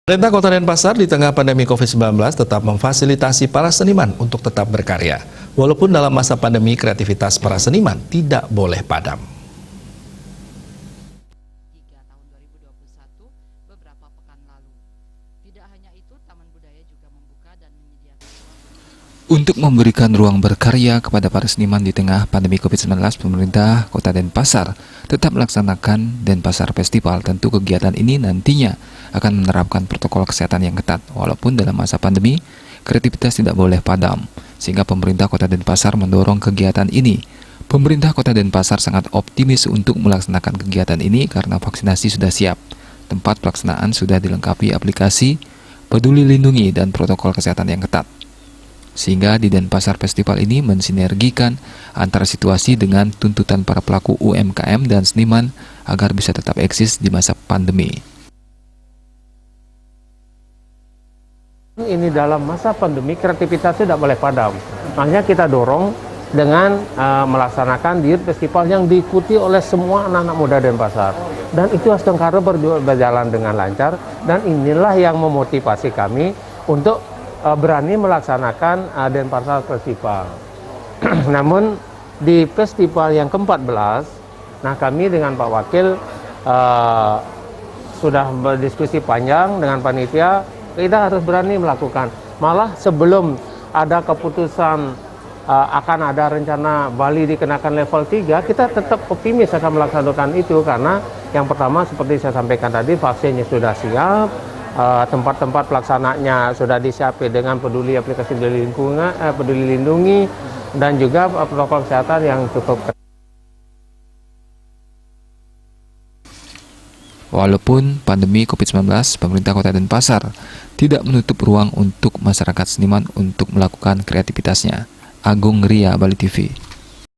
Pemerintah Kota Denpasar di tengah pandemi COVID-19 tetap memfasilitasi para seniman untuk tetap berkarya. Walaupun dalam masa pandemi, kreativitas para seniman tidak boleh padam. Hingga tahun 2021, beberapa pekan lalu. Tidak hanya itu, Taman Budaya juga membuka dan menyediakan Untuk memberikan ruang berkarya kepada para seniman di tengah pandemi COVID-19, pemerintah Kota Denpasar tetap melaksanakan Denpasar Festival. Tentu kegiatan ini nantinya akan menerapkan protokol kesehatan yang ketat. Walaupun dalam masa pandemi, kreativitas tidak boleh padam, sehingga pemerintah Kota Denpasar mendorong kegiatan ini. Pemerintah Kota Denpasar sangat optimis untuk melaksanakan kegiatan ini karena vaksinasi sudah siap. Tempat pelaksanaan sudah dilengkapi aplikasi Peduli Lindungi dan protokol kesehatan yang ketat. Sehingga di Denpasar Festival ini mensinergikan antara situasi dengan tuntutan para pelaku UMKM dan seniman agar bisa tetap eksis di masa pandemi. Ini dalam masa pandemi kreativitas tidak boleh padam. Makanya kita dorong dengan melaksanakan Youth Festival yang diikuti oleh semua anak-anak muda Denpasar. Dan itu sedang berjalan dengan lancar, dan inilah yang memotivasi kami untuk berani melaksanakan Denpasar Festival. Namun di festival yang ke-14, nah kami dengan Pak Wakil sudah berdiskusi panjang dengan panitia. Kita harus berani melakukan. Malah sebelum ada keputusan akan ada rencana Bali dikenakan level 3, kita tetap optimis akan melaksanakan itu. Karena yang pertama seperti saya sampaikan tadi, vaksinnya sudah siap, tempat-tempat pelaksananya sudah disiapkan dengan aplikasi peduli lindungi, dan juga protokol kesehatan yang cukup ketat. Walaupun pandemi COVID-19, pemerintah Kota Denpasar tidak menutup ruang untuk masyarakat seniman untuk melakukan kreativitasnya. Agung Ria, Bali TV.